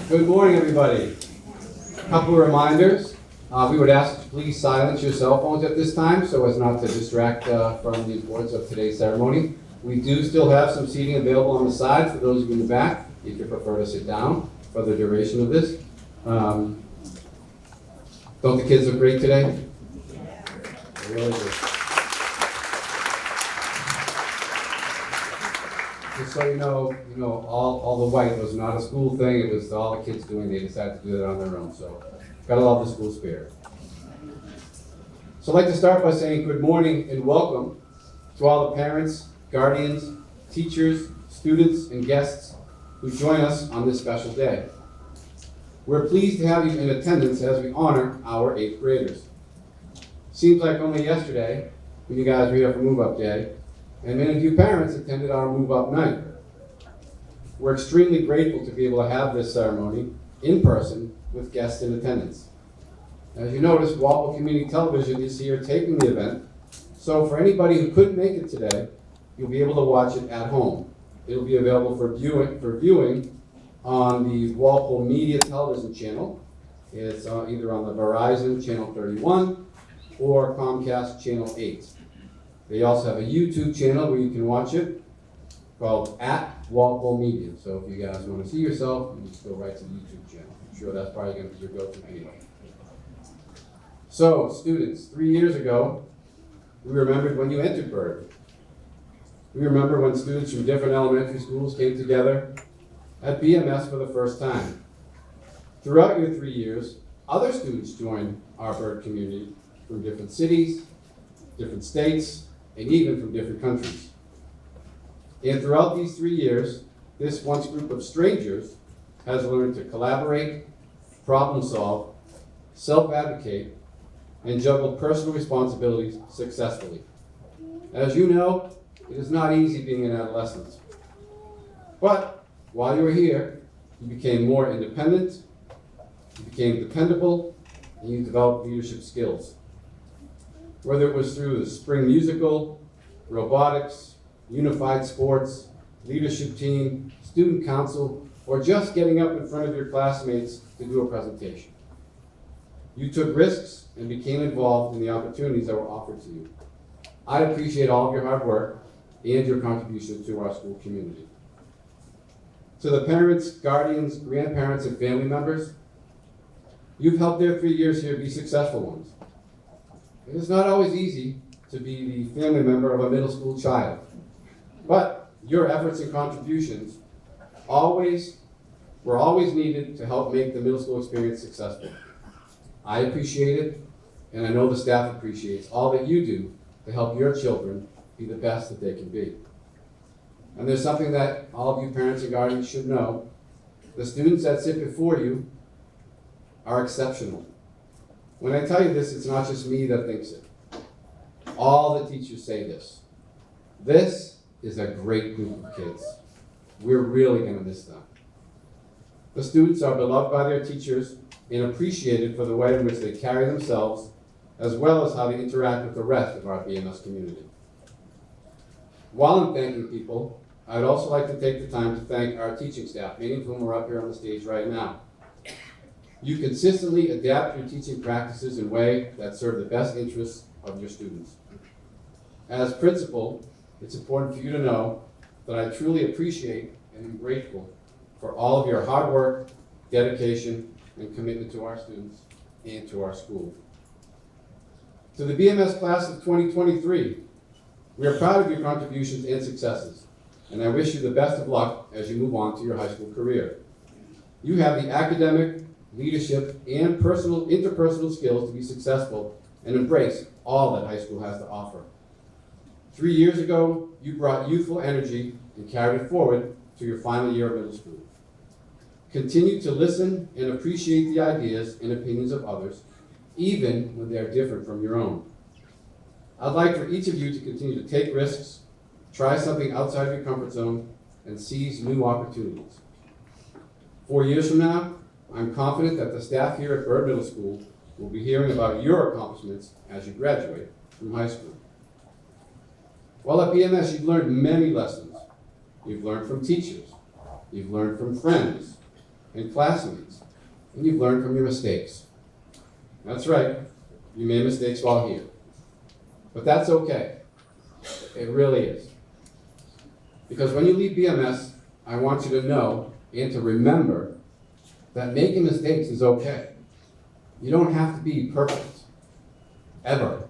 Good morning, everybody. Couple of reminders. We would ask you to please silence your cell phones at this time so as not to distract from the importance of today's ceremony. We do still have some seating available on the side for those of you in the back, if you prefer to sit down for the duration of this. Don't the kids look great today? They really do. Just so you know, all the white was not a school thing, it was all the kids doing, they decided to do it on their own, so gotta love the school spirit. So I'd like to start by saying good morning and welcome to all the parents, guardians, teachers, students, and guests who join us on this special day. We're pleased to have you in attendance as we honor our 8th graders. Seems like only yesterday when you guys were here for Move-Up Day, and many of you parents attended our Move-Up Night. We're extremely grateful to be able to have this ceremony in person with guests in attendance. As you notice, Walpole Community Television is here taping the event, so for anybody who couldn't make it today, you'll be able to watch it at home. It'll be available for viewing on the Walpole Media Television channel. It's either on the Verizon Channel 31 or Comcast Channel 8. They also have a YouTube channel where you can watch it called @Walpole Media. So if you guys want to see yourself, you just go right to the YouTube channel. I'm sure that's probably going to be your go-to anyway. So students, 3 years ago, we remembered when you entered Byrd. We remember when students from different elementary schools came together at BMS for the first time. Throughout your 3 years, other students joined our Byrd community from different cities, different states, and even from different countries. And throughout these 3 years, this once group of strangers has learned to collaborate, problem solve, self-advocate, and juggle personal responsibilities successfully. As you know, it is not easy being an adolescent. But while you were here, you became more independent, you became dependable, and you developed leadership skills. Whether it was through the spring musical, robotics, unified sports, leadership team, student council, or just getting up in front of your classmates to do a presentation. You took risks and became involved in the opportunities that were offered to you. I appreciate all of your hard work and your contribution to our school community. To the parents, guardians, grandparents, and family members, you've helped their 3 years here be successful ones. It is not always easy to be the family member of a middle school child, but your efforts and contributions were always needed to help make the middle school experience successful. I appreciate it, and I know the staff appreciates all that you do to help your children be the best that they can be. And there's something that all of you parents and guardians should know. The students that sit before you are exceptional. When I tell you this, it's not just me that thinks it. All the teachers say this. This is a great group of kids. We're really going to miss them. The students are beloved by their teachers and appreciated for the way in which they carry themselves, as well as how they interact with the rest of our BMS community. While I'm thanking people, I'd also like to take the time to thank our teaching staff, many of whom are up here on the stage right now. You consistently adapt your teaching practices in ways that serve the best interests of your students. As principal, it's important for you to know that I truly appreciate and am grateful for all of your hard work, dedication, and commitment to our students and to our school. To the BMS class of 2023, we are proud of your contributions and successes, and I wish you the best of luck as you move on to your high school career. You have the academic, leadership, and interpersonal skills to be successful and embrace all that high school has to offer. 3 years ago, you brought youthful energy and carried it forward to your final year of middle school. Continue to listen and appreciate the ideas and opinions of others, even when they are different from your own. I'd like for each of you to continue to take risks, try something outside of your comfort zone, and seize new opportunities. 4 years from now, I'm confident that the staff here at Byrd Middle School will be hearing about your accomplishments as you graduate from high school. While at BMS, you've learned many lessons. You've learned from teachers. You've learned from friends. and classmates, and you've learned from your mistakes. That's right, you made mistakes while here. But that's okay. It really is. Because when you leave BMS, I want you to know and to remember that making mistakes is okay. You don't have to be perfect, ever.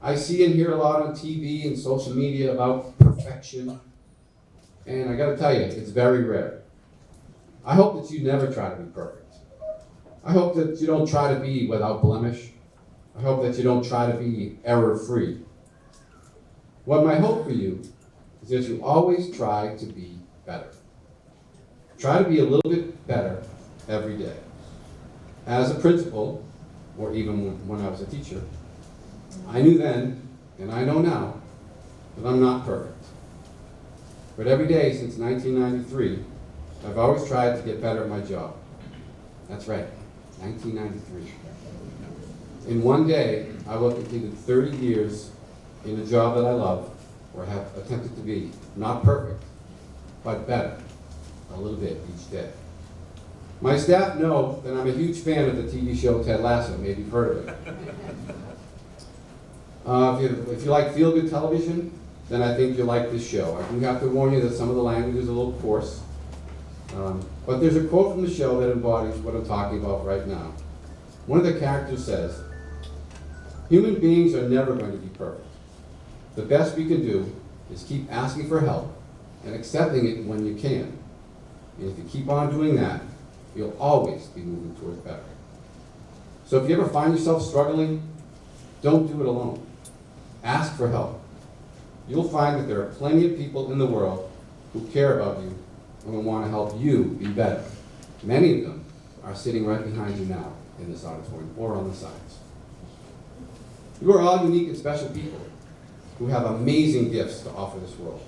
I see and hear a lot on TV and social media about perfection, and I gotta tell you, it's very rare. I hope that you never try to be perfect. I hope that you don't try to be without blemish. I hope that you don't try to be error-free. What my hope for you is that you always try to be better. Try to be a little bit better every day. As a principal, or even when I was a teacher, I knew then, and I know now, that I'm not perfect. But every day since 1993, I've always tried to get better at my job. That's right, 1993. In one day, I will have completed 30 years in a job that I love, or have attempted to be, not perfect, but better, a little bit each day. My staff know that I'm a huge fan of the TV show Ted Lasso, maybe you've heard of it. If you like feel-good television, then I think you'll like this show. I do have to warn you that some of the language is a little coarse. But there's a quote from the show that embodies what I'm talking about right now. One of the characters says, "Human beings are never going to be perfect. The best we can do is keep asking for help and accepting it when you can. And if you keep on doing that, you'll always be moving towards better." So if you ever find yourself struggling, don't do it alone. Ask for help. You'll find that there are plenty of people in the world who care about you and will want to help you be better. Many of them are sitting right behind you now in this auditorium or on the sides. You are all unique and special people who have amazing gifts to offer this world.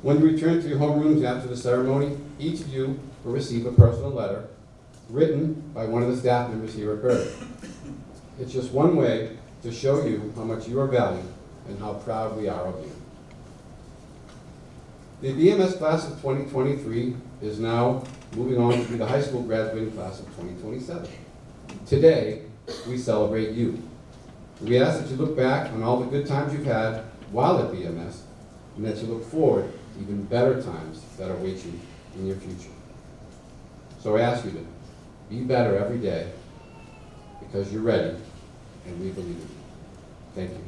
When you return to your homerooms after the ceremony, each of you will receive a personal letter written by one of the staff members here at Bird. It's just one way to show you how much you are valued and how proud we are of you. The BMS class of 2023 is now moving on to be the high school graduating class of 2027. Today, we celebrate you. We ask that you look back on all the good times you've had while at BMS, and that you look forward to even better times that await you in your future. So I ask you to be better every day, because you're ready, and we believe in you. Thank you.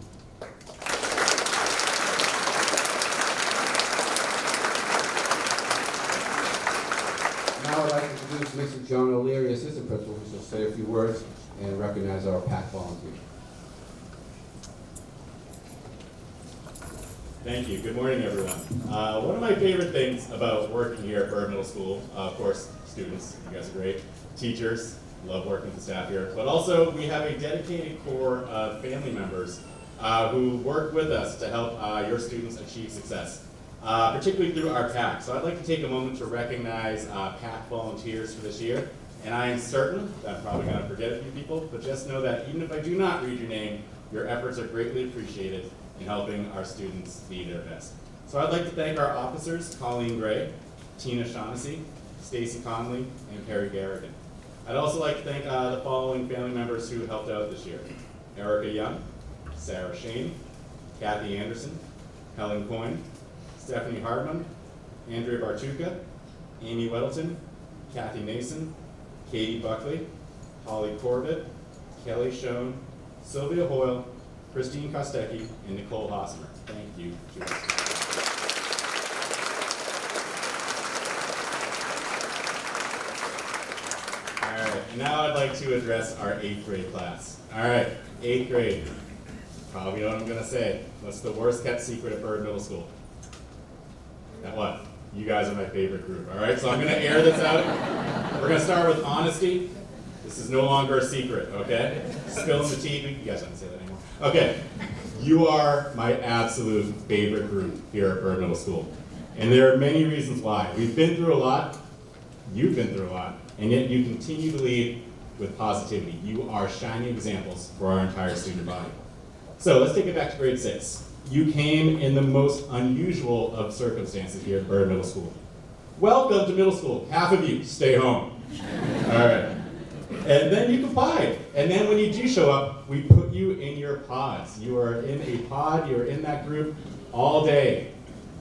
Now I'd like to introduce Mr. John O'Leary, Assistant Principal, who will say a few words and recognize our PAC volunteers. Thank you. Good morning, everyone. One of my favorite things about working here at Bird Middle School, of course, students, you guys are great, teachers, love working with the staff here, but also we have a dedicated core of family members who work with us to help your students achieve success, particularly through our PAC. So I'd like to take a moment to recognize PAC volunteers for this year, and I am certain that I'm probably going to forget a few people, but just know that even if I do not read your name, your efforts are greatly appreciated in helping our students be their best. So I'd like to thank our officers, Colleen Gray, Tina Shaughnessy, Stacy Conley, and Perry Garrigan. I'd also like to thank the following family members who helped out this year: Erica Young, Sarah Shane, Kathy Anderson, Helen Coyne, Stephanie Hardman, Andrea Bartuca, Amy Weddleton, Kathy Nason, Katie Buckley, Holly Corbett, Kelly Schoen, Sylvia Hoyle, Christine Kostecki, and Nicole Hosmer. Thank you. All right, and now I'd like to address our 8th grade class. All right, 8th grade. Probably know what I'm gonna say. What's the worst kept secret at Bird Middle School? That what? You guys are my favorite group, all right? So I'm gonna air this out. We're gonna start with honesty. This is no longer a secret, okay? Spilling the tea, you guys don't say that anymore. Okay, you are my absolute favorite group here at Bird Middle School. And there are many reasons why. We've been through a lot, you've been through a lot, and yet you continue to lead with positivity. You are shining examples for our entire student body. So let's take it back to grade 6. You came in the most unusual of circumstances here at Bird Middle School. Welcome to middle school. Half of you, stay home. All right. And then you comply. And then when you do show up, we put you in your pods. You are in a pod, you are in that group all day,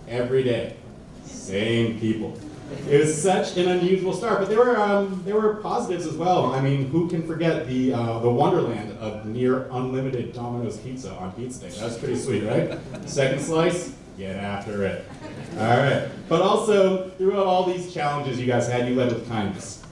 every day. Same people. It was such an unusual start, but there were positives as well. I mean, who can forget the wonderland of near unlimited Domino's pizza on Pizza Day? That was pretty sweet, right? Second slice, get after it. All right. But also, throughout all these challenges you guys had, you led with kindness.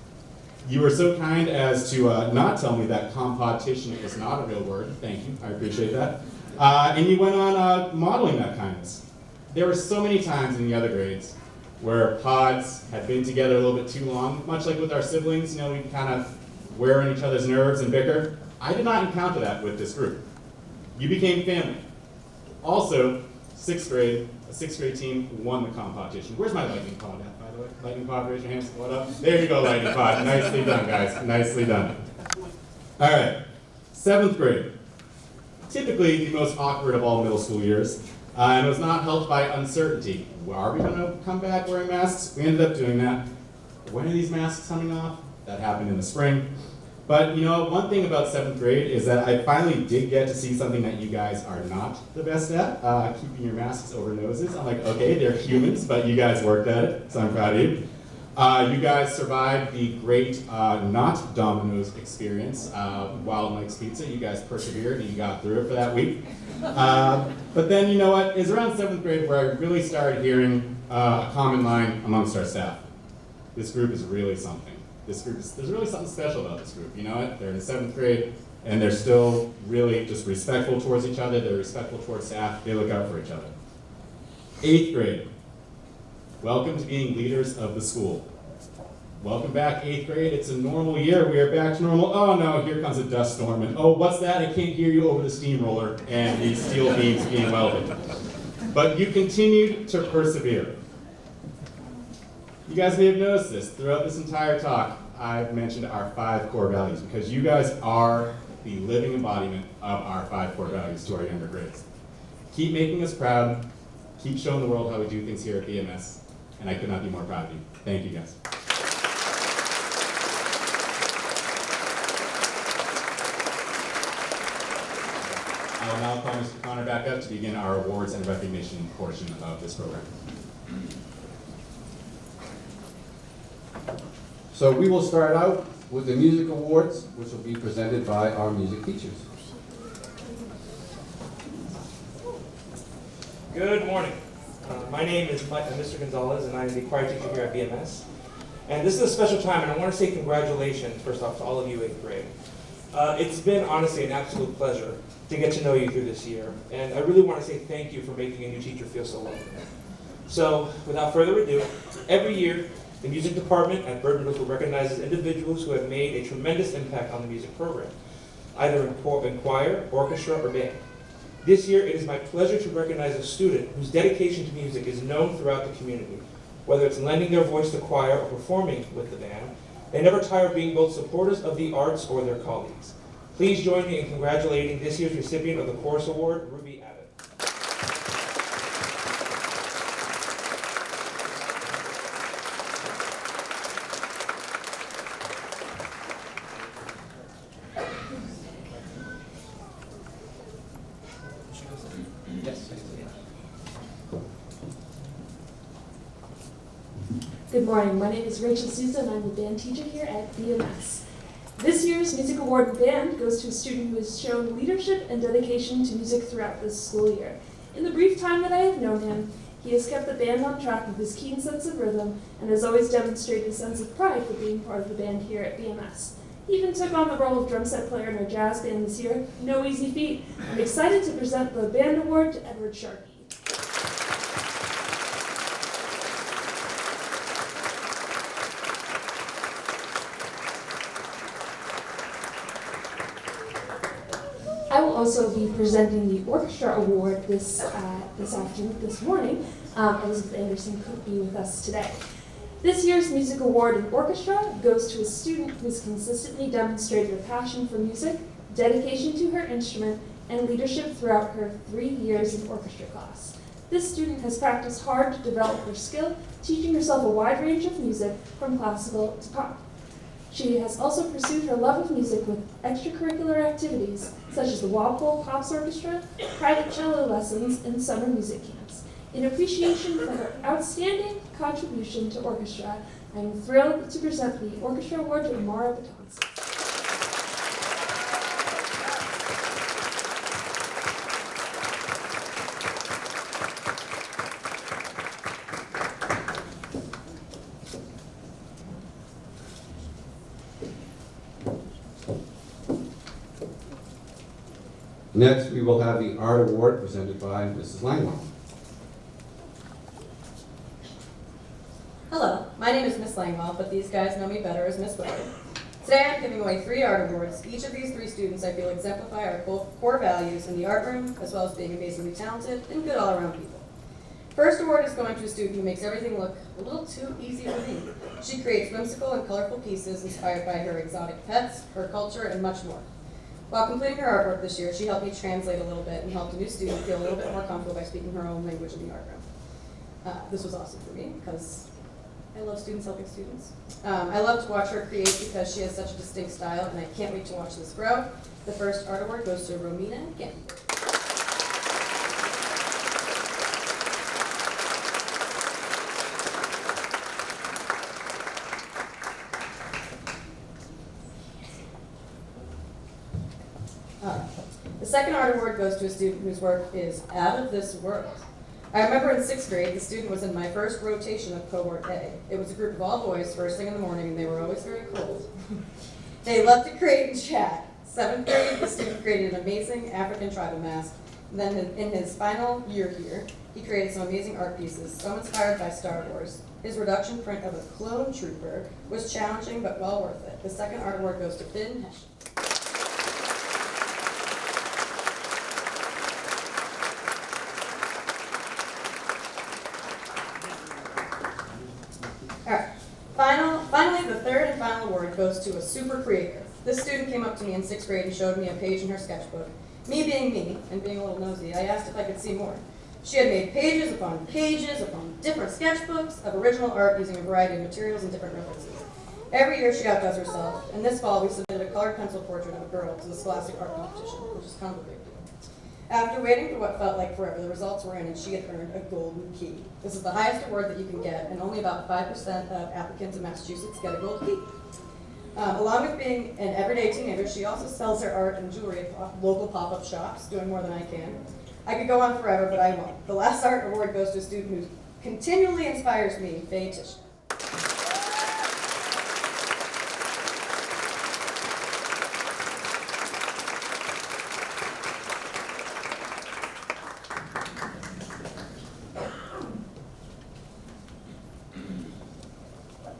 You were so kind as to not tell me that competition is not a real word. Thank you. I appreciate that. And you went on modeling that kindness. There were so many times in the other grades where pods had been together a little bit too long, much like with our siblings, you know, we kind of wear on each other's nerves and bicker. I did not encounter that with this group. You became family. Also, a sixth grade team won the competition. Where's my lightning pod at, by the way? Lightning pod, raise your hands. What up? There you go, lightning pod. Nicely done, guys. Nicely done. All right, seventh grade. Typically the most awkward of all middle school years. And it was not helped by uncertainty. Are we going to come back wearing masks? We ended up doing that. When are these masks coming off? That happened in the spring. But you know, one thing about seventh grade is that I finally did get to see something that you guys are not the best at, keeping your masks over noses. I'm like, okay, they're humans, but you guys worked at it, so I'm proud of you. You guys survived the great not Domino's experience, Wild Mike's Pizza. You guys persevered and you got through it for that week. But then, you know what, it was around seventh grade where I really started hearing a common line amongst our staff. This group is really something. There's really something special about this group, you know what? They're in the seventh grade, and they're still really just respectful towards each other, they're respectful towards staff, they look out for each other. Eighth grade. Welcome to being leaders of the school. Welcome back, eighth grade. It's a normal year. We are back to normal. Oh no, here comes a dust storm. And oh, what's that? I can't hear you over the steamroller and the steel beams being welded. But you continued to persevere. You guys may have noticed this. Throughout this entire talk, I've mentioned our 5 core values because you guys are the living embodiment of our 5 core values to our younger grades. Keep making us proud. Keep showing the world how we do things here at BMS. And I could not be more proud of you. Thank you, guys. I will now call Mr. Connor back up to begin our awards and recognition portion of this program. So we will start out with the music awards, which will be presented by our music teachers. Good morning. My name is Mr. Gonzalez, and I'm the choir teacher here at BMS. And this is a special time, and I want to say congratulations, first off, to all of you 8th grade. It's been, honestly, an absolute pleasure to get to know you through this year. And I really want to say thank you for making a new teacher feel so welcome. So, without further ado, every year, the music department at Bird Middle School recognizes individuals who have made a tremendous impact on the music program, either in choir, orchestra, or band. This year, it is my pleasure to recognize a student whose dedication to music is known throughout the community. Whether it's lending their voice to choir or performing with the band, they never tire of being both supporters of the arts or their colleagues. Please join me in congratulating this year's recipient of the Chorus Award, Ruby Abbott. Good morning, my name is Rachel Souza and I'm the band teacher here at BMS. This year's Music Award in Band goes to a student who has shown leadership and dedication to music throughout this school year. In the brief time that I have known him, he has kept the band on track with his keen sense of rhythm and has always demonstrated a sense of pride for being part of the band here at BMS. He even took on the role of drum set player in our jazz band this year. No easy feat. I'm excited to present the band award to Edward Sharkey. I will also be presenting the Orchestra Award this morning. Elizabeth Anderson could be with us today. This year's Music Award in Orchestra goes to a student who has consistently demonstrated a passion for music, dedication to her instrument, and leadership throughout her 3 years in orchestra class. This student has practiced hard to develop her skill, teaching herself a wide range of music from classical to pop. She has also pursued her love of music with extracurricular activities such as the Walpole Pops Orchestra, private cello lessons, and summer music camps. In appreciation for her outstanding contribution to orchestra, I am thrilled to present the Orchestra Award to Mara Batonski. Next, we will have the Art Award presented by Mrs. Langwell. Hello, my name is Miss Langwell, but these guys know me better as Miss Willard. Today I'm giving away 3 art awards. Each of these 3 students I feel exemplify our core values in the art room, as well as being amazingly talented and good all-around people. First award is going to a student who makes everything look a little too easy for me. She creates whimsical and colorful pieces inspired by her exotic pets, her culture, and much more. While completing her artwork this year, she helped me translate a little bit and helped a new student feel a little bit more comfortable by speaking her own language in the art room. This was awesome for me because I love students helping students. I love to watch her create because she has such a distinct style, and I can't wait to watch this grow. The first art award goes to Romina Gamble. The second art award goes to a student whose work is out of this world. I remember in 6th grade, the student was in my first rotation of cohort A. It was a group of all boys, first thing in the morning, and they were always very cold. They loved to create and chat. 7th grade, the student created an amazing African tribal mask. Then in his final year here, he created some amazing art pieces, some inspired by Star Wars. His reduction print of a clone trooper was challenging but well worth it. The second art award goes to Finn Hessian. Finally, the third and final award goes to a super creator. This student came up to me in 6th grade and showed me a page in her sketchbook. Me being me, and being a little nosy, I asked if I could see more. She had made pages upon different sketchbooks of original art using a variety of materials and different references. Every year she outdoes herself, and this fall we submitted a colored pencil portrait of a girl to the Scholastic Art Competition, which is kind of a big deal. After waiting for what felt like forever, the results were in and she had earned a golden key. This is the highest award that you can get, and only about 5% of applicants in Massachusetts get a gold key. Along with being an everyday teenager, she also sells her art and jewelry at local pop-up shops, doing more than I can. I could go on forever, but I won't. The last art award goes to a student who continually inspires me, Faye Tishner.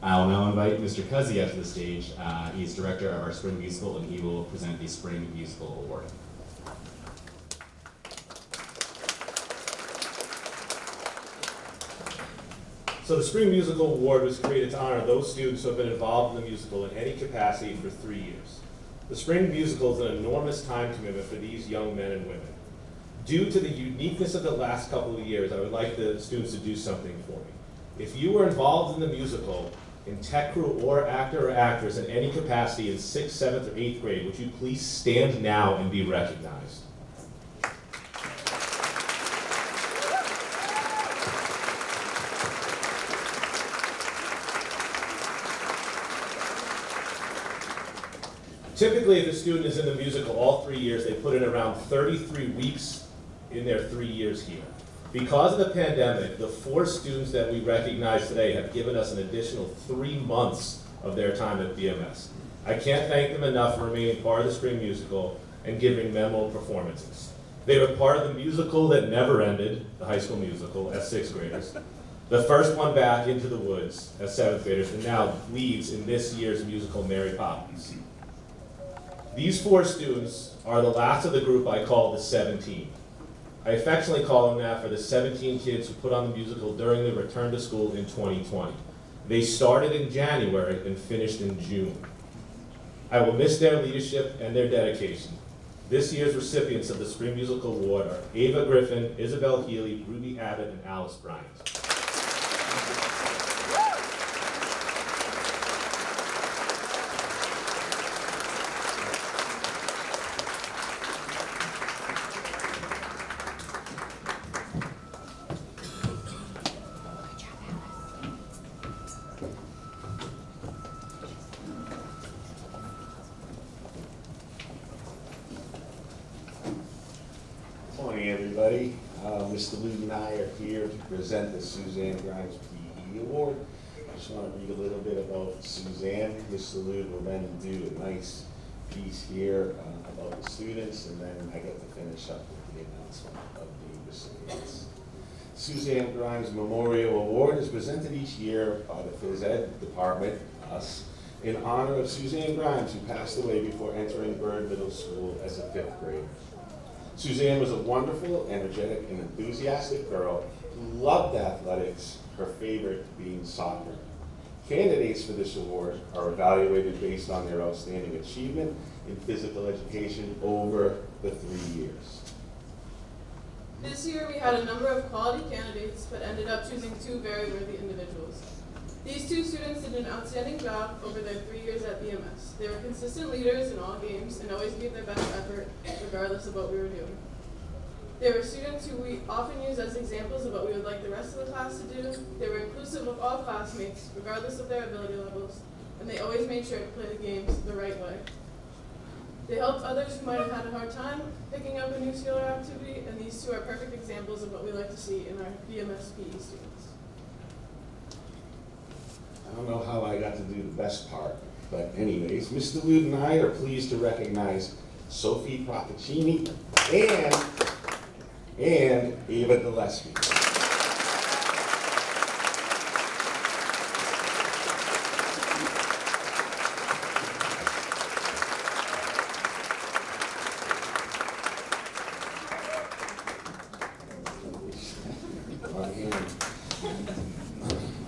I'll now invite Mr. Cuzzy up to the stage. He's director of our spring musical, and he will present the spring musical award. So the Spring Musical Award was created to honor those students who have been involved in the musical in any capacity for 3 years. The Spring Musical is an enormous time commitment for these young men and women. Due to the uniqueness of the last couple of years, I would like the students to do something for me. If you were involved in the musical, in tech crew or actor or actress in any capacity in 6th, 7th, or 8th grade, would you please stand now and be recognized? Typically, if a student is in the musical all 3 years, they put in around 33 weeks in their 3 years here. Because of the pandemic, the 4 students that we recognize today have given us an additional 3 months of their time at BMS. I can't thank them enough for remaining part of the Spring Musical and giving memorable performances. They were part of the musical that never ended, the High School Musical, as 6th graders, the first one back, Into the Woods, as 7th graders, and now leads in this year's musical, Mary Poppins. These 4 students are the last of the group I call the 17. I affectionately call them that for the 17 kids who put on the musical during the return to school in 2020. They started in January and finished in June. I will miss their leadership and their dedication. This year's recipients of the Spring Musical Award are Ava Griffin, Isabel Healy, Ruby Abbott, and Alice Bryant. Morning, everybody. Mr. Lude and I are here to present the Suzanne Grimes PE Award. I just want to read a little bit about Suzanne. Mr. Lude will then do a nice piece here about the students, and then I get to finish up with the announcement of the recipients. Suzanne Grimes Memorial Award is presented each year by the Phys Ed Department, us, in honor of Suzanne Grimes, who passed away before entering Byrd Middle School as a 5th grader. Suzanne was a wonderful, energetic, and enthusiastic girl who loved athletics, her favorite being soccer. Candidates for this award are evaluated based on their outstanding achievement in physical education over the 3 years. This year we had a number of quality candidates, but ended up choosing 2 very worthy individuals. These 2 students did an outstanding job over their 3 years at BMS. They were consistent leaders in all games and always gave their best effort, regardless of what we were doing. They were students who we often use as examples of what we would like the rest of the class to do. They were inclusive of all classmates, regardless of their ability levels, and they always made sure to play the games the right way. They helped others who might have had a hard time picking up a new skill or activity, and these 2 are perfect examples of what we like to see in our BMS PE students. I don't know how I got to do the best part, but anyways, Mr. Lude and I are pleased to recognize Sophie Procaccini and Ava Gillespie.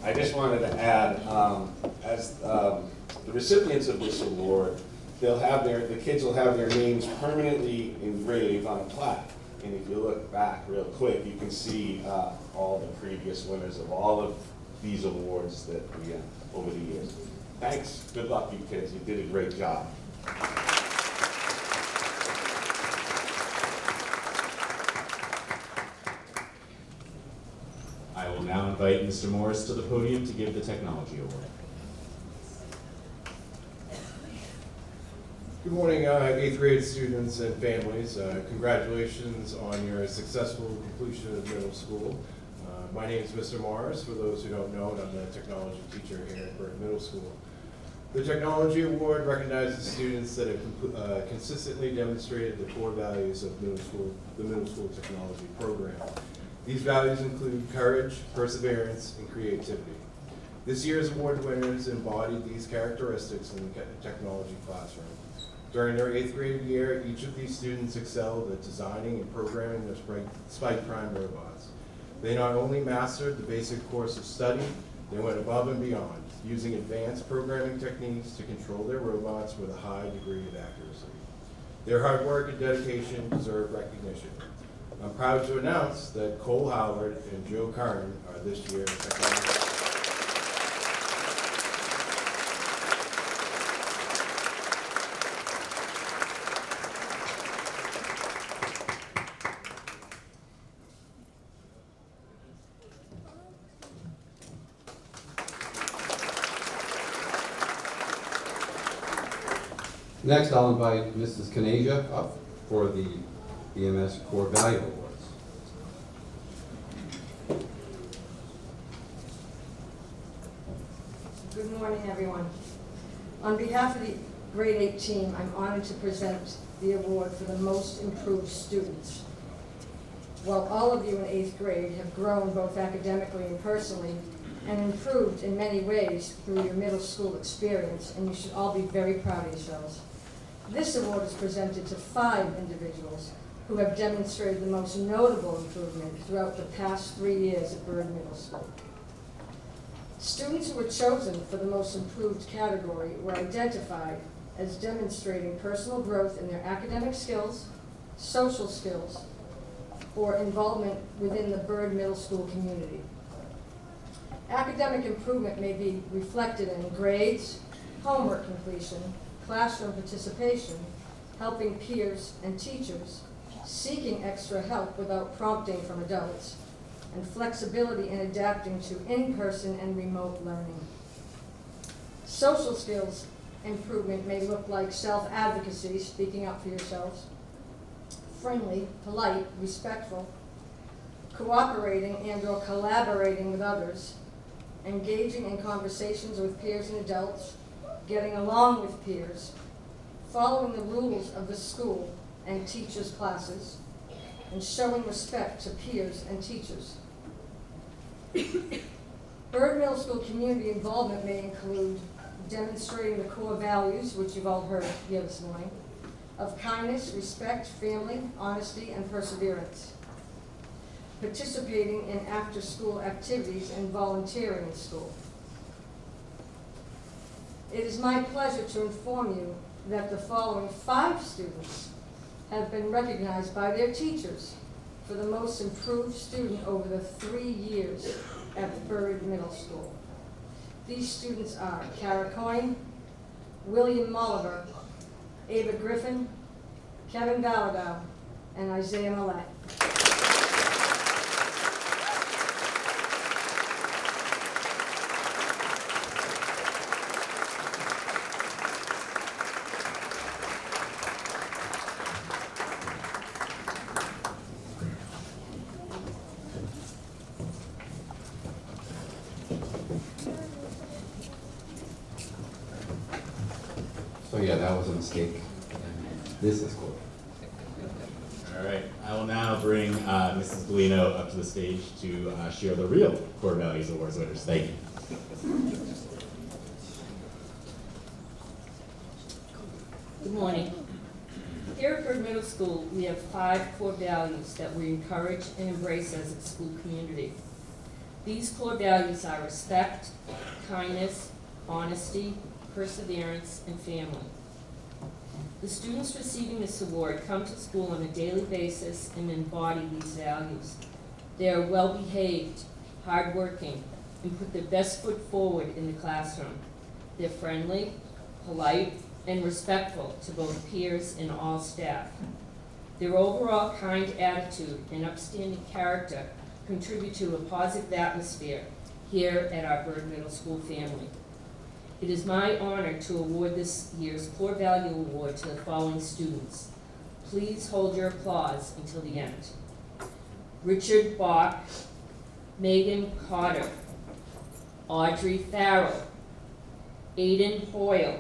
I just wanted to add, as the recipients of this award, the kids will have their names permanently engraved on a plaque. And if you look back real quick, you can see all the previous winners of all of these awards that we have over the years. Thanks. Good luck, you kids. You did a great job. I will now invite Mr. Morris to the podium to give the Technology Award. Good morning, 8th grade students and families. Congratulations on your successful completion of middle school. My name is Mr. Morris. For those who don't know it, I'm the technology teacher here at Byrd Middle School. The Technology Award recognizes students that have consistently demonstrated the core values of the middle school technology program. These values include courage, perseverance, and creativity. This year's award winners embodied these characteristics in the technology classroom. During their 8th grade year, each of these students excelled at designing and programming their Spike Prime robots. They not only mastered the basic course of study, they went above and beyond, using advanced programming techniques to control their robots with a high degree of accuracy. Their hard work and dedication deserve recognition. I'm proud to announce that Cole Howard and Joe Karn are this year's technology. Next, I'll invite Mrs. Kanasia up for the BMS Core Value Awards. Good morning, everyone. On behalf of the grade 8 team, I'm honored to present the award for the most improved students. While all of you in 8th grade have grown both academically and personally, and improved in many ways through your middle school experience, and you should all be very proud of yourselves. This award is presented to 5 individuals who have demonstrated the most notable improvement throughout the past 3 years at Byrd Middle School. Students who were chosen for the most improved category were identified as demonstrating personal growth in their academic skills, social skills, or involvement within the Byrd Middle School community. Academic improvement may be reflected in grades, homework completion, classroom participation, helping peers and teachers, seeking extra help without prompting from adults, and flexibility in adapting to in-person and remote learning. Social skills improvement may look like self-advocacy, speaking up for yourselves, friendly, polite, respectful, cooperating and/or collaborating with others, engaging in conversations with peers and adults, getting along with peers, following the rules of the school and teachers' classes, and showing respect to peers and teachers. Byrd Middle School community involvement may include demonstrating the core values, which you've all heard here this morning, of kindness, respect, family, honesty, and perseverance. Participating in after-school activities and volunteering in school. It is my pleasure to inform you that the following 5 students have been recognized by their teachers for the most improved student over the 3 years at Byrd Middle School. These students are Kara Coyne, William Molliver, Ava Griffin, Kevin Valadao, and Isaiah Millett. So yeah, that was a mistake. This is cool. All right, I will now bring Mrs. Galino up to the stage to share the real Core Values Awards winners. Thank you. Good morning. Here at Byrd Middle School, we have 5 core values that we encourage and embrace as a school community. These core values are respect, kindness, honesty, perseverance, and family. The students receiving this award come to school on a daily basis and embody these values. They are well-behaved, hardworking, and put their best foot forward in the classroom. They're friendly, polite, and respectful to both peers and all staff. Their overall kind attitude and upstanding character contribute to a positive atmosphere here at our Byrd Middle School family. It is my honor to award this year's Core Value Award to the following students. Please hold your applause until the end. Richard Bach, Megan Cotter, Audrey Farrell, Aiden Hoyle,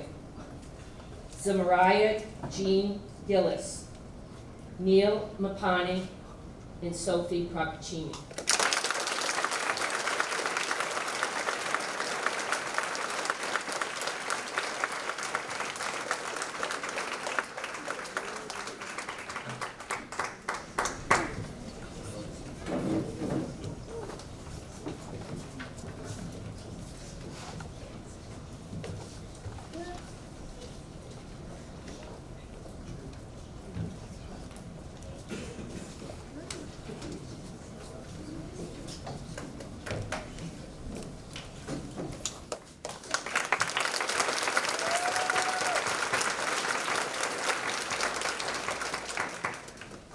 Zamariah Jean Gillis, Neil Mapani, and Sophie Procaccini.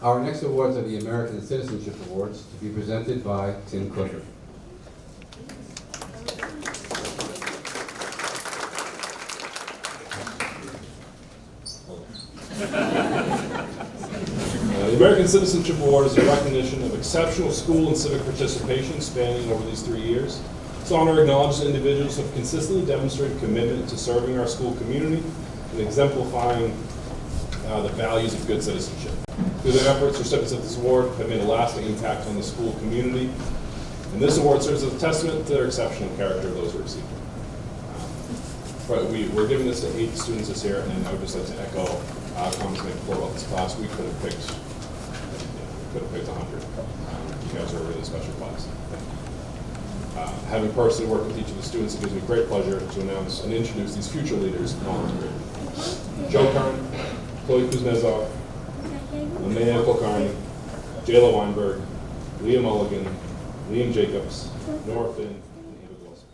Our next awards are the American Citizenship Awards, to be presented by Tim Clifford. The American Citizenship Award is a recognition of exceptional school and civic participation spanning over these 3 years. This honor acknowledges individuals who have consistently demonstrated commitment to serving our school community and exemplifying the values of good citizenship. Through their efforts, recipients of this award have made a lasting impact on the school community, and this award serves as a testament to their exceptional character of those who receive it. We're giving this to 8 students this year, and I would just like to echo comments made before about this class. We could have picked 100. You guys are a really special class. Having personally worked with each of the students, it gives me great pleasure to announce and introduce these future leaders volunteering. Joe Kern, Chloe Kuznetsov, Amaya Kulkarni, Jayla Weinberg, Leah Mulligan, Liam Jacobs, Nora Finn, and Ava Wilson.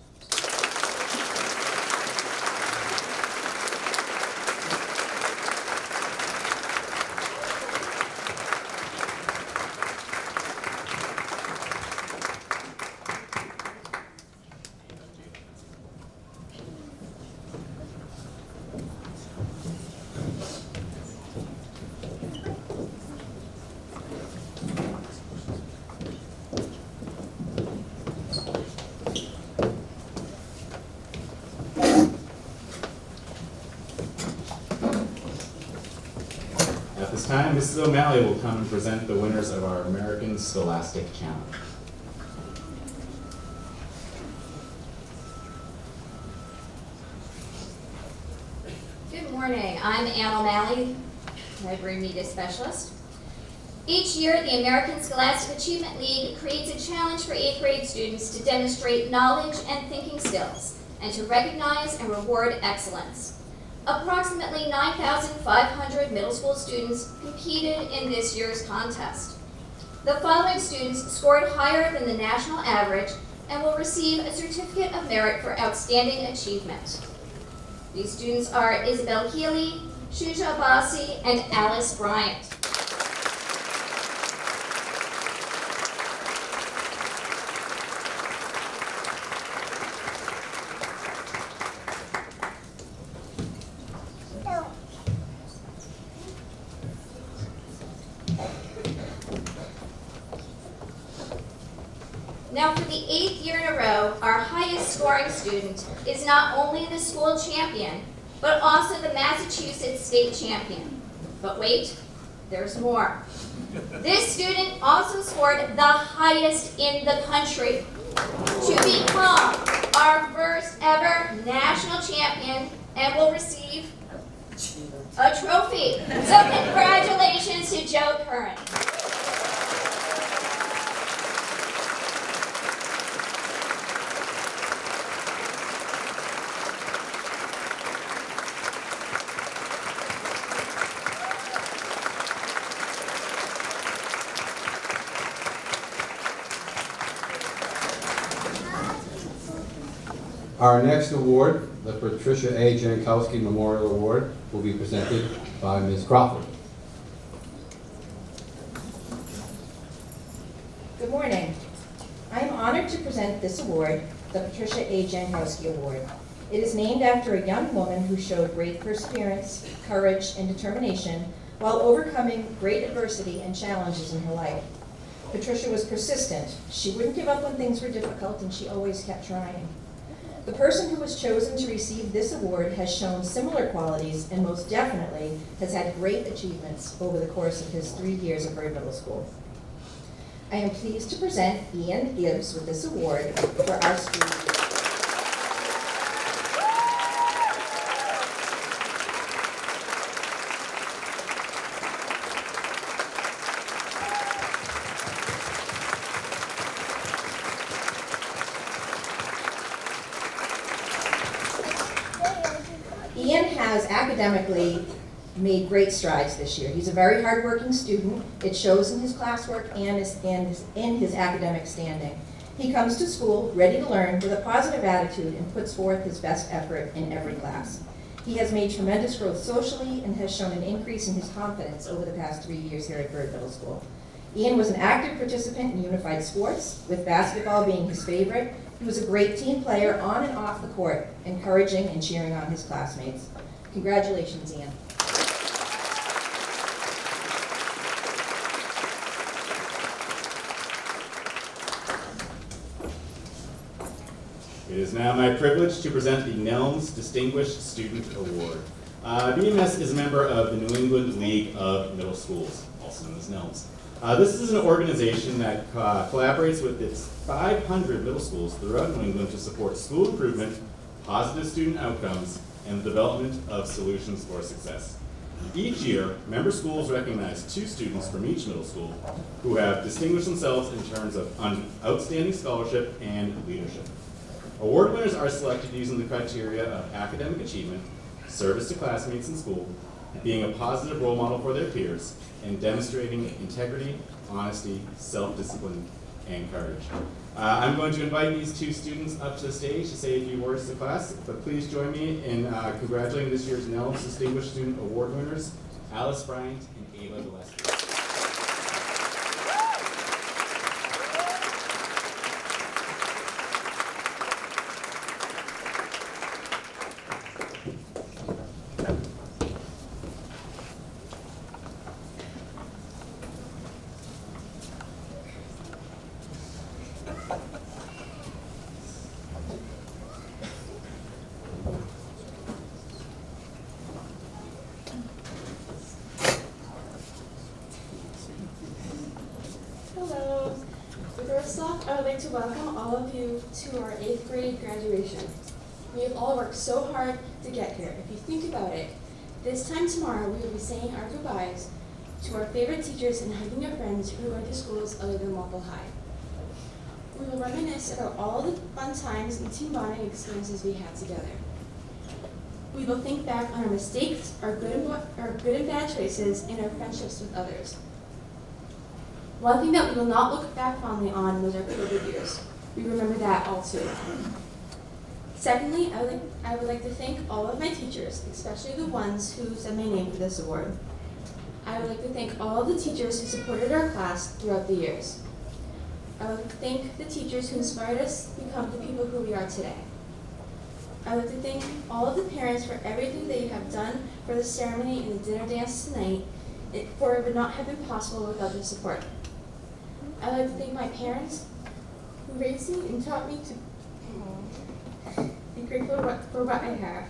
At this time, Mrs. O'Malley will come and present the winners of our American Scholastic Challenge. Good morning. I'm Ann O'Malley, Library Media Specialist. Each year, the American Scholastic Achievement League creates a challenge for 8th grade students to demonstrate knowledge and thinking skills and to recognize and reward excellence. Approximately 9,500 middle school students competed in this year's contest. The following students scored higher than the national average and will receive a Certificate of Merit for Outstanding Achievement. These students are Isabel Healy, Shuja Abbasi, and Alice Bryant. Now, for the 8th year in a row, our highest scoring student is not only the school champion, but also the Massachusetts state champion. But wait, there's more. This student also scored the highest in the country to become our first ever national champion and will receive a trophy. So congratulations to Joe Curran. Our next award, the Patricia A. Jankowski Memorial Award, will be presented by Ms. Crawford. Good morning. I am honored to present this award, the Patricia A. Jankowski Award. It is named after a young woman who showed great perseverance, courage, and determination while overcoming great adversity and challenges in her life. Patricia was persistent. She wouldn't give up when things were difficult, and she always kept trying. The person who was chosen to receive this award has shown similar qualities and most definitely has had great achievements over the course of his 3 years at Bird Middle School. I am pleased to present Ian Gibbs with this award for our school year. Ian has academically made great strides this year. He's a very hardworking student. It shows in his classwork and in his academic standing. He comes to school ready to learn with a positive attitude and puts forth his best effort in every class. He has made tremendous growth socially and has shown an increase in his confidence over the past 3 years here at Bird Middle School. Ian was an active participant in unified sports, with basketball being his favorite. He was a great team player on and off the court, encouraging and cheering on his classmates. Congratulations, Ian. It is now my privilege to present the NELMS Distinguished Student Award. BMS is a member of the New England League of Middle Schools, also known as NELMS. This is an organization that collaborates with its 500 middle schools throughout New England to support school improvement, positive student outcomes, and the development of solutions for success. Each year, member schools recognize 2 students from each middle school who have distinguished themselves in terms of outstanding scholarship and leadership. Award winners are selected using the criteria of academic achievement, service to classmates in school, being a positive role model for their peers, and demonstrating integrity, honesty, self-discipline, and courage. I'm going to invite these two students up to the stage to say a few words to the class, but please join me in congratulating this year's NELS Distinguished Student Award winners, Alice Bryant and Ava Gillespie. Hello. First off, I would like to welcome all of you to our 8th grade graduation. We have all worked so hard to get here. If you think about it, this time tomorrow we will be saying our goodbyes to our favorite teachers and hugging our friends who went to schools other than Walpole High. We will reminisce about all the fun times and team bonding experiences we had together. We will think back on our mistakes, our good and bad choices, and our friendships with others. One thing that we will not look back fondly on was our COVID years. We remember that all too. Secondly, I would like to thank all of my teachers, especially the ones who said my name for this award. I would like to thank all of the teachers who supported our class throughout the years. I would like to thank the teachers who inspired us to become the people who we are today. I would like to thank all of the parents for everything that you have done for the ceremony and the dinner dance tonight, for it would not have been possible without your support. I would like to thank my parents who raised me and taught me to be grateful for what I have.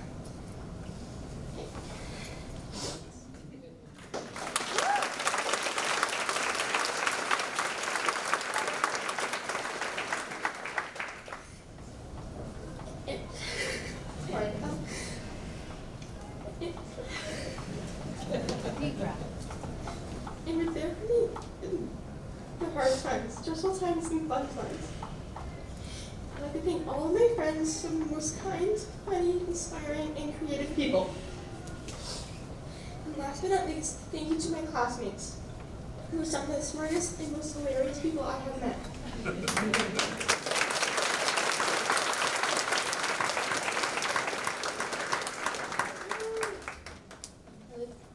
And we're there for me in the hard times, stressful times, and fun times. I'd like to thank all of my friends, some of the most kind, funny, inspiring, and creative people. And last but not least, thank you to my classmates, who are some of the smartest and most hilarious people I have met.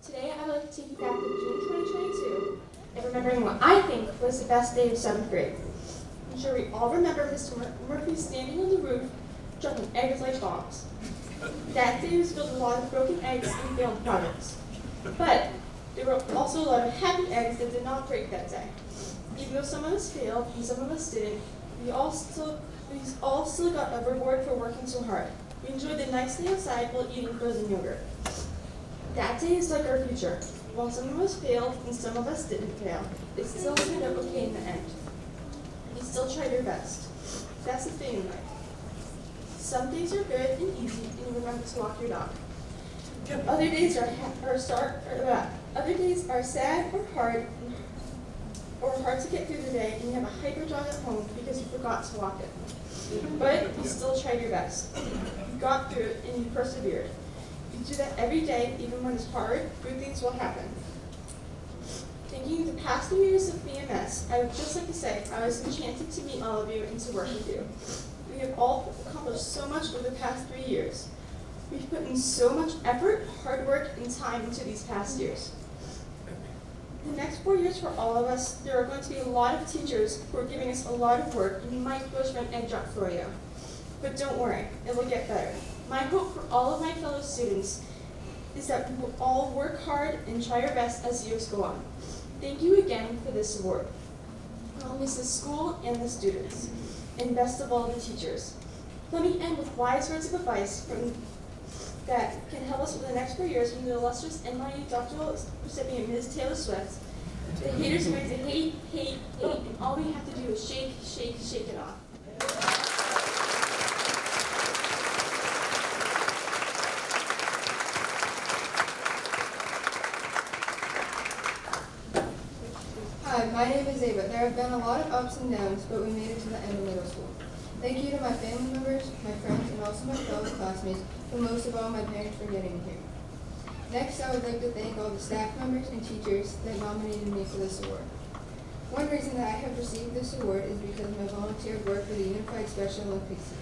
Today, I would like to take you back to June 2022 and remembering what I think was the best day of 7th grade. I'm sure we all remember Mr. Murphy standing on the roof, dropping eggs like bombs. That day was filled with a lot of broken eggs and failed projects. But there were also a lot of happy eggs that did not break that day. Even though some of us failed and some of us didn't, we all still got a reward for working so hard. We enjoyed the nice day outside while eating frozen yogurt. That day is like our future. While some of us failed and some of us didn't fail, it still turned out okay in the end. You still tried your best. That's the thing in life. Some days are good and easy, and you remember to walk your dog. Other days are sad or hard to get through the day, and you have a hyper dog at home because you forgot to walk it. But you still tried your best. You got through it and you persevered. You do that every day, even when it's hard, good things will happen. Thinking of the past 2 years of BMS, I would just like to say I was enchanted to meet all of you and to work with you. We have all accomplished so much over the past 3 years. We've put in so much effort, hard work, and time into these past years. The next 4 years for all of us, there are going to be a lot of teachers who are giving us a lot of work and might push an edge up for you. But don't worry, it will get better. My hope for all of my fellow students is that we will all work hard and try our best as years go on. Thank you again for this award. I'll miss the school and the students, and best of all, the teachers. Let me end with wise words of advice that can help us for the next 4 years from the illustrious NYU doctoral recipient, Ms. Taylor Swift. The haters are going to hate, hate, hate, and all we have to do is shake, shake, shake it off. Hi, my name is Ava. There have been a lot of ups and downs, but we made it to the end of middle school. Thank you to my family members, my friends, and all also my fellow classmates, but most of all my parents for getting me here. Next, I would like to thank all the staff members and teachers that nominated me for this award. One reason that I have received this award is because of my volunteer work for the Unified Special Olympics team.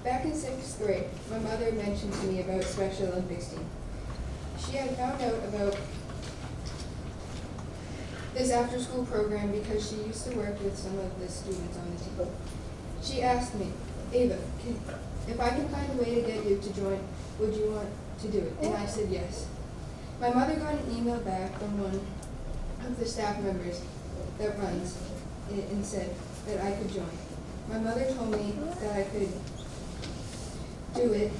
Back in 6th grade, my mother mentioned to me about Special Olympics team. She had found out about this after-school program because she used to work with some of the students on the team. She asked me, Ava, if I can find a way to get you to join, would you want to do it? And I said yes. My mother got an email back from one of the staff members that runs it and said that I could join. My mother told me that I could do it.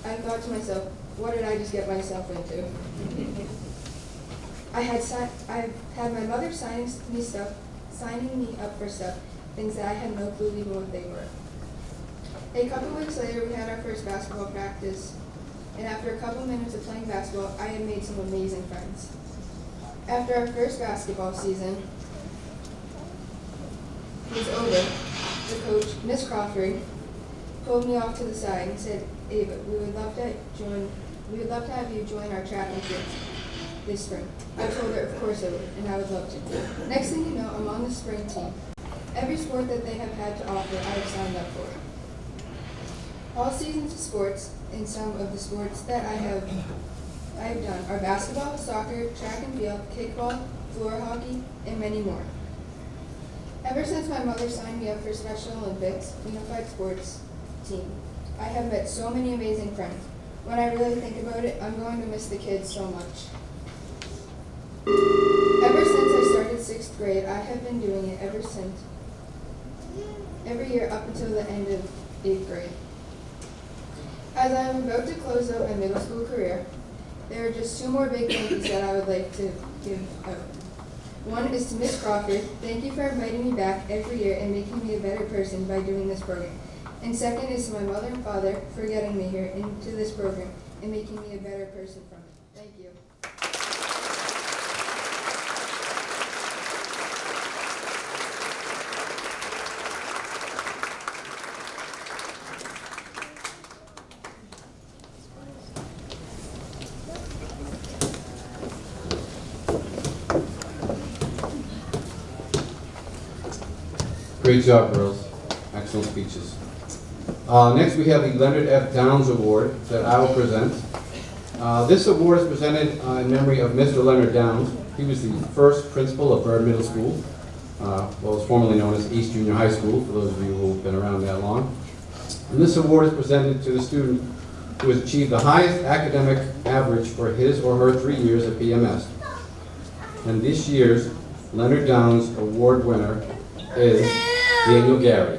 I thought to myself, what did I just get myself into? I've had my mother signing me up for stuff, things that I had no clue even what they were. A couple weeks later, we had our first basketball practice, and after a couple minutes of playing basketball, I had made some amazing friends. After our first basketball season was over, the coach, Miss Crawford, pulled me off to the side and said, Ava, we would love to have you join our track and field this spring. I told her, of course I would, and I would love to. Next thing you know, I'm on the spring team. Every sport that they have had to offer, I have signed up for. All seasons of sports, and some of the sports that I have done are basketball, soccer, track and field, kickball, floor hockey, and many more. Ever since my mother signed me up for Special Olympics Unified Sports team, I have met so many amazing friends. When I really think about it, I'm going to miss the kids so much. Ever since I started 6th grade, I have been doing it every year up until the end of 8th grade. As I am about to close out my middle school career, there are just 2 more big thank yous that I would like to give out. One is to Miss Crawford. Thank you for inviting me back every year and making me a better person by doing this program. And second is to my mother and father for getting me here into this program and making me a better person from it. Thank you. Great job, girls. Excellent speeches. Next, we have the Leonard F. Downs Award that I will present. This award is presented in memory of Mr. Leonard Downs. He was the first principal of Byrd Middle School, what was formerly known as East Junior High School, for those of you who have been around that long. And this award is presented to the student who has achieved the highest academic average for his or her 3 years at BMS. And this year's Leonard Downs Award winner is Daniel Gary.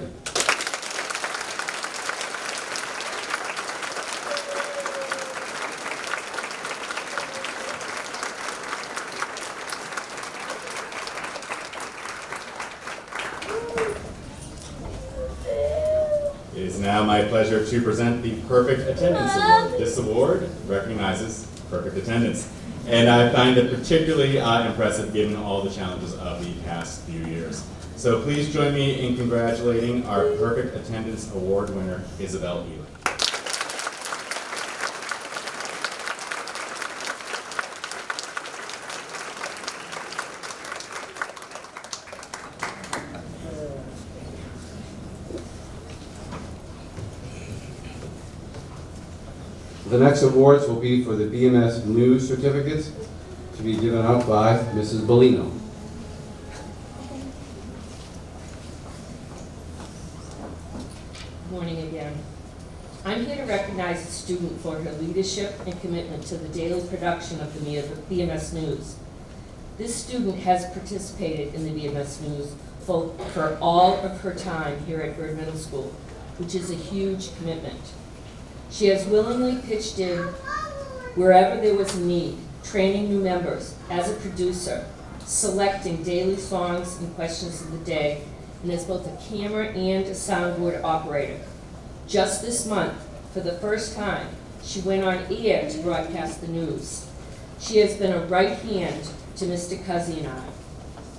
It is now my pleasure to present the Perfect Attendance Award. This award recognizes perfect attendance, and I find it particularly impressive given all the challenges of the past few years. So please join me in congratulating our Perfect Attendance Award winner, Isabel Ely. The next awards will be for the BMS News certificates to be given out by Mrs. Bellino. Morning again. I'm here to recognize a student for her leadership and commitment to the daily production of the BMS News. This student has participated in the BMS News for all of her time here at Byrd Middle School, which is a huge commitment. She has willingly pitched in wherever there was a need, training new members, as a producer, selecting daily songs and questions of the day, and as both a camera and a soundboard operator. Just this month, for the first time, she went on air to broadcast the news. She has been a right hand to Mr. Cuzzy and I.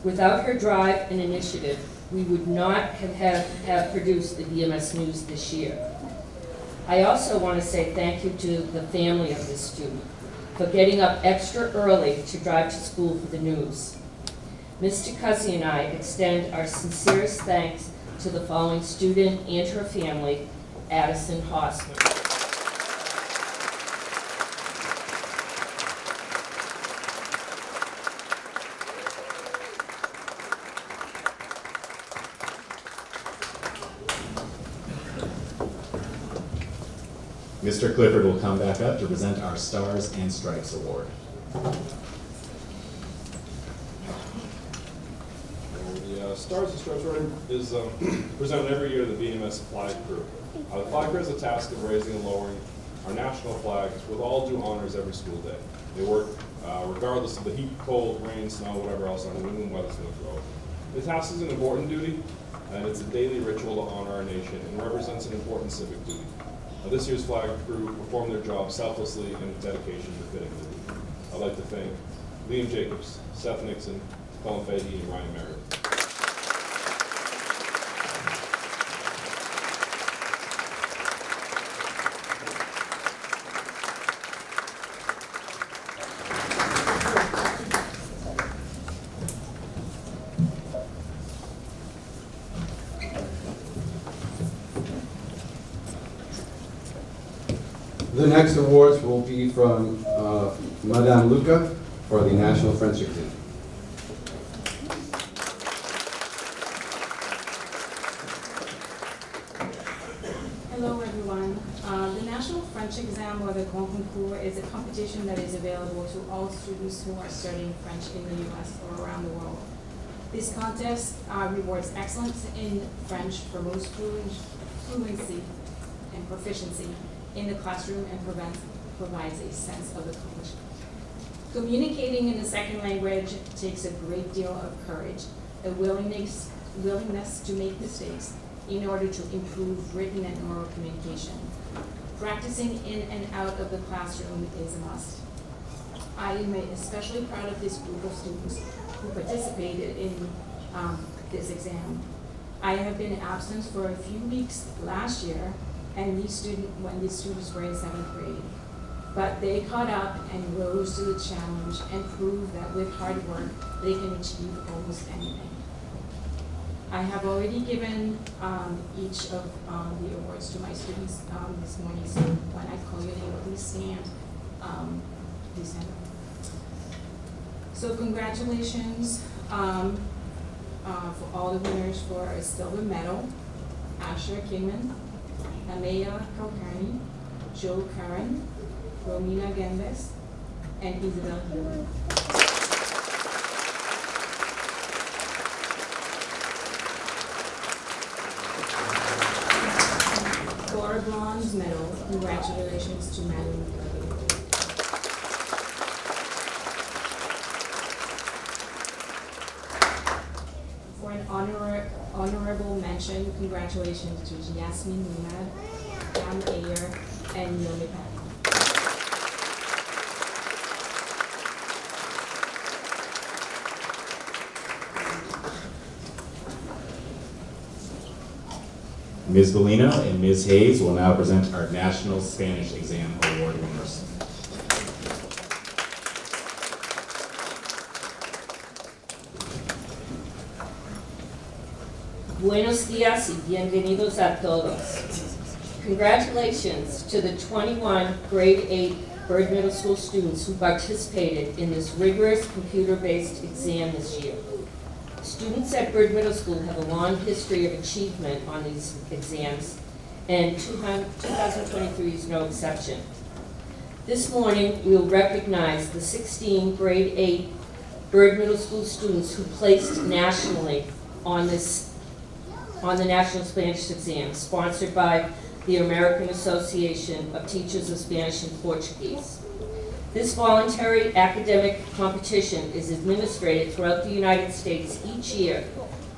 Without her drive and initiative, we would not have produced the BMS News this year. I also want to say thank you to the family of this student for getting up extra early to drive to school for the news. Mr. Cuzzy and I extend our sincerest thanks to the following student and her family: Addison Hossman. Mr. Clifford will come back up to present our Stars and Stripes Award. The Stars and Stripes Award is presented every year to the BMS Flag Crew. The Flag Crew has a task of raising and lowering our national flags with all due honors every school day. They work regardless of the heat, cold, rain, snow, whatever else our New England weather's going to throw. The task is an important duty, and it's a daily ritual to honor our nation and represents an important civic duty. This year's Flag Crew performed their job selflessly and with dedication befitting the duty. I'd like to thank Liam Jacobs, Seth Nixon, Colin Fahey, and Ryan Merritt. The next awards will be from Madame Luca for the National French Exam. Hello everyone. The National French Exam, or the Grand Concours, is a competition that is available to all students who are studying French in the U.S. or around the world. This contest rewards excellence in French for most fluency and proficiency in the classroom and provides a sense of accomplishment. Communicating in a second language takes a great deal of courage, a willingness to make mistakes in order to improve written and oral communication. Practicing in and out of the classroom is a must. I am especially proud of this group of students who participated in this exam. I have been absent for a few weeks last year when these students were in 7th grade. But they caught up and rose to the challenge and proved that with hard work, they can achieve almost anything. I have already given each of the awards to my students this morning, so when I call your name, please stand. Please stand up. So congratulations for all the winners for a silver medal: Asher Kingman, Amaya Kalkani, Joe Curran, Romina Gambes, and Isabel Healy. For a bronze medal, congratulations to Madeline Kirby. For an honorable mention, congratulations to Yasmin Mumad, Pam Ayer, and Yomi Pat. Ms. Bellino and Ms. Hayes will now present our National Spanish Exam Award winners. Buenos días y bienvenidos a todos. Congratulations to the 21 grade 8 Bird Middle School students who participated in this rigorous computer-based exam this year. Students at Bird Middle School have a long history of achievement on these exams, and 2023 is no exception. This morning, we will recognize the 16 grade 8 Bird Middle School students who placed nationally on the National Spanish Exam, sponsored by the American Association of Teachers of Spanish and Portuguese. This voluntary academic competition is administered throughout the United States each year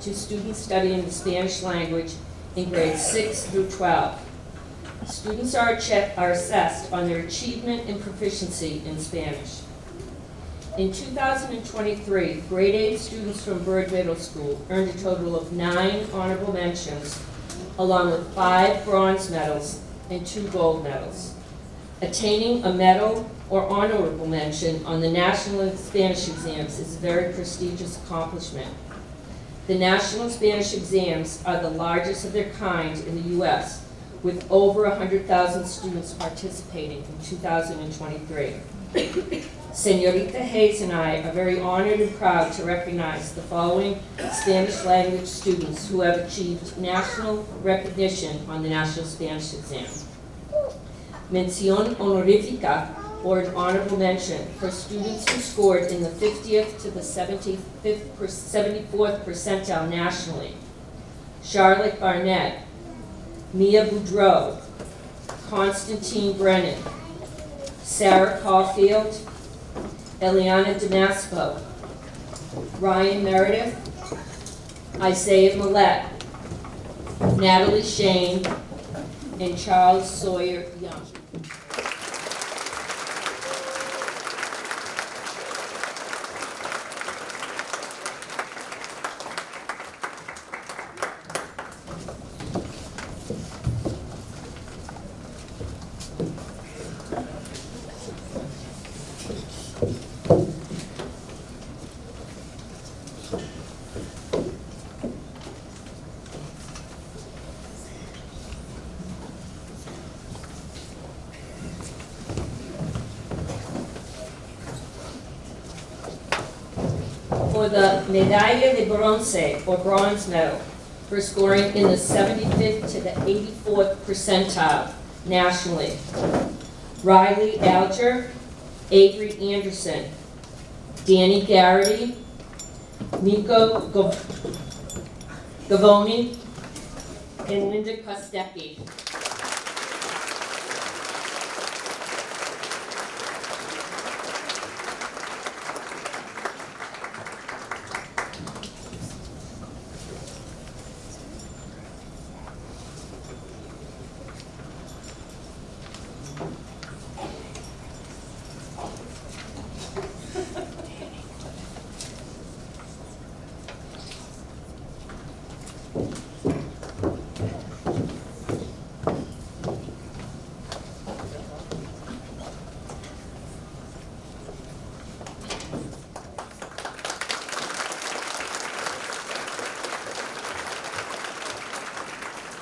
to students studying the Spanish language in grades 6 through 12. Students are assessed on their achievement and proficiency in Spanish. In 2023, grade 8 students from Bird Middle School earned a total of 9 honorable mentions, along with 5 bronze medals and 2 gold medals. Attaining a medal or honorable mention on the national Spanish exams is a very prestigious accomplishment. The national Spanish exams are the largest of their kind in the U.S., with over 100,000 students participating in 2023. Senorita Hayes and I are very honored and proud to recognize the following Spanish language students who have achieved national recognition on the national Spanish exam. Mención honorífica, or an honorable mention, for students who scored in the 50th to the 74th percentile nationally. Charlotte Barnett, Mia Boudreau, Constantine Brennan, Sarah Caulfield, Eliana Damasco, Ryan Meredith, Isaiah Millette, Natalie Shane, and Charles Sawyer Young. For the Medalla de Bronce, or bronze medal, for scoring in the 75th to the 84th percentile nationally. Riley Alger, Avery Anderson, Danny Garrity, Miko Gavoni, and Linda Kostecki.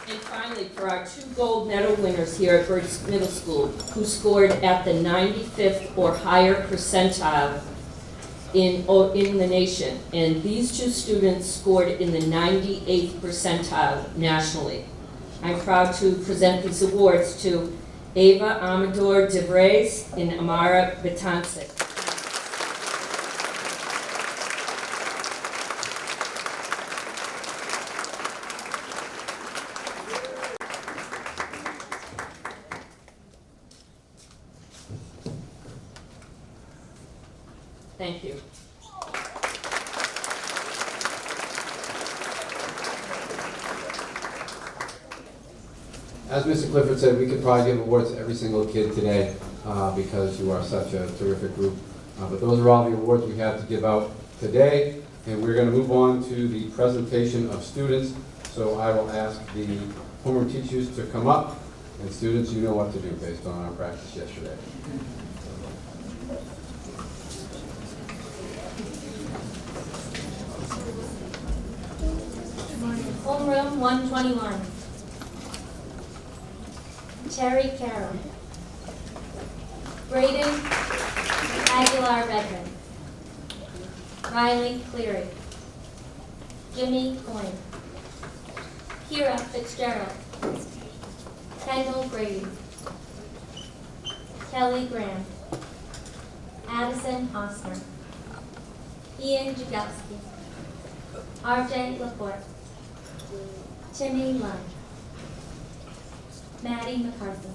And finally, for our 2 gold medal winners here at Burgess Middle School, who scored at the 95th or higher percentile in the nation. And these 2 students scored in the 98th percentile nationally. I'm proud to present these awards to Ava Amador de Vries and Amara Betansic. Thank you. As Mr. Clifford said, we could probably give awards to every single kid today because you are such a terrific group. But those are all the awards we have to give out today. And we're going to move on to the presentation of students. So I will ask the homeroom teachers to come up. And students, you know what to do based on our practice yesterday. Homeroom 121. Terry Carroll. Braden Aguilar Redmond. Riley Cleary. Jimmy Coyne. Kira Fitzgerald. Kendall Brady. Kelly Graham. Addison Osner. Ian Jagowski. RJ Laporte. Timmy Lund. Maddie McCarthy.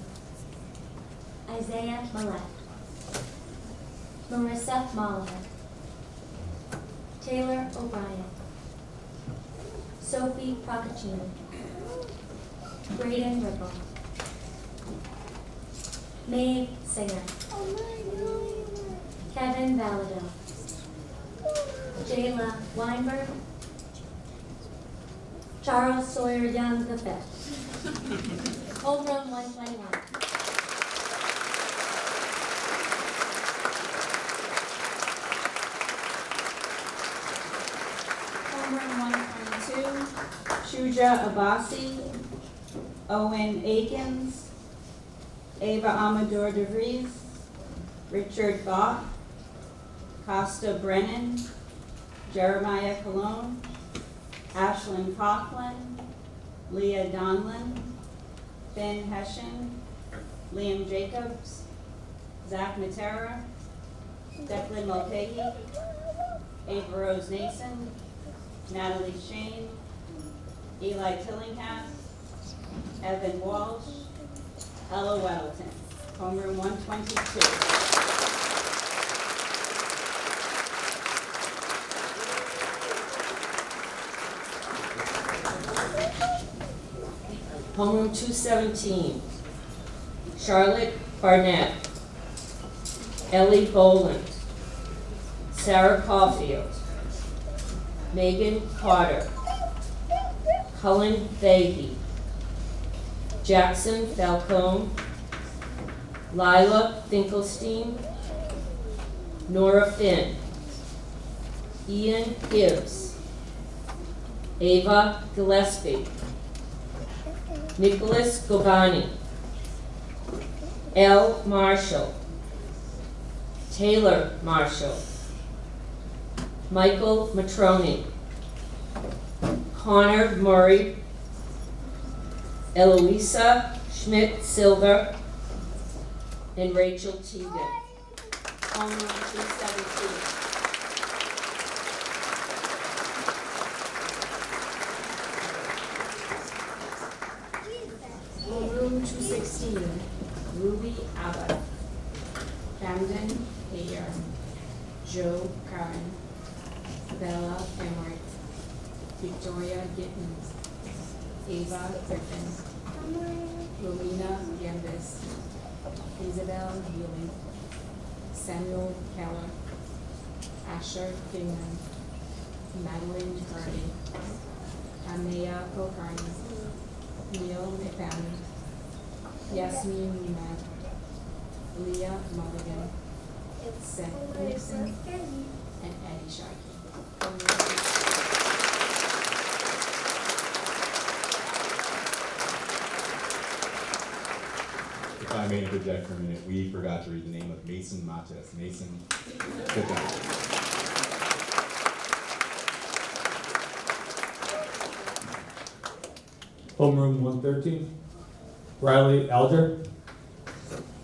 Isaiah Millette. Marissa Molliver. Taylor O'Brien. Sophie Procaccini. Braden Ripple. Maeve Singer. Kevin Valado. Jayla Weinberg. Charles Sawyer Young V. Homeroom 121. Homeroom 122, Shuja Abasi, Owen Akins, Ava Amador DeVries, Richard Bach, Costa Brennan, Jeremiah Colon, Ashlyn Coughlin, Leah Donlin, Ben Hessian, Liam Jacobs, Zach Matera, Declan Mulcahy, Ava Rose Nason, Natalie Shane, Eli Tillinghast, Evan Walsh, Ella Weddleton. Homeroom 122. Homeroom 217, Charlotte Barnett, Ellie Boland, Sarah Caulfield, Megan Carter, Cullen Fahey, Jackson Falcone, Lila Finkelstein, Nora Finn, Ian Gibbs, Ava Gillespie, Nicholas Gobani, L. Marshall, Taylor Marshall, Michael Matroni, Connor Murray, Eloisa Schmidt-Silver, and Rachel Teagan. Homeroom 217. Homeroom 216, Ruby Abbott, Camden Hayer, Joe Curran, Bella Emmerich, Victoria Gittens, Ava Griffin, Rowena Gambis, Isabel Healy, Samuel Keller, Asher Kingman, Madeline Hardy, Amaya Kulkarni, Neil McFadden, Yasmin Nimad, Leah Mulligan, Seth Nixon, and Eddie Sharkey. If I may interject for a minute, we forgot to read the name of Mason Mates. Mason, good job. Homeroom 113, Riley Alger,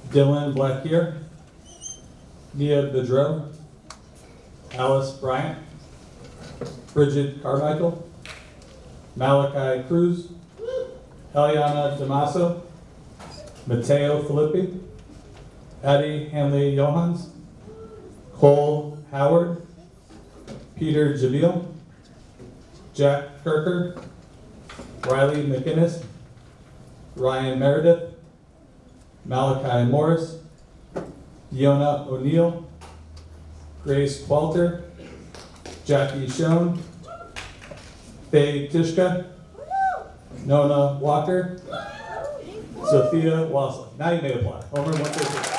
Dylan Blackgear, Nia Bedreau, Alice Bryant, Bridget Carmichael, Malachi Cruz, Eliana Damaso, Mateo Filippi, Addie Hanley Johans, Cole Howard, Peter Jabil, Jack Kirker, Riley McInnes, Ryan Meredith, Malachi Morris, Fiona O'Neill, Grace Walter, Jackie Schoen, Faye Tishka, Nona Walker, Sophia Wassler. Now you may apply. Homeroom 113.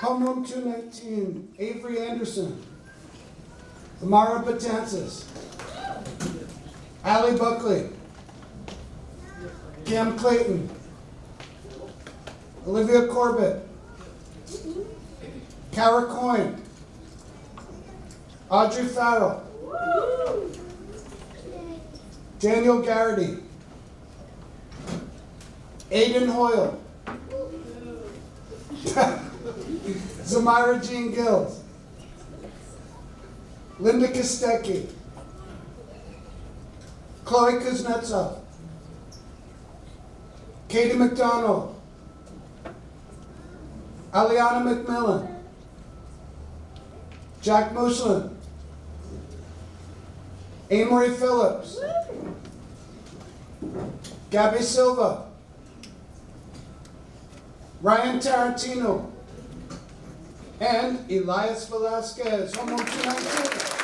Homeroom 219, Avery Anderson, Amara Batanzas, Allie Buckley, Cam Clayton, Olivia Corbett, Kara Coyne, Audrey Farrell, Daniel Garrity, Aiden Hoyle, Zamira Jean Gills, Linda Kostecki, Chloe Kuznetsov, Katie McDonald, Aliana McMillan, Jack Muslin, Amory Phillips, Gabby Silva, Ryan Tarantino, And Elias Velasquez, homeroom 219.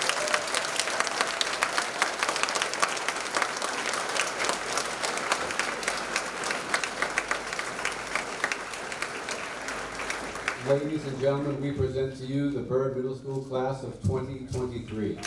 Ladies and gentlemen, we present to you the Byrd Middle School class of 2023.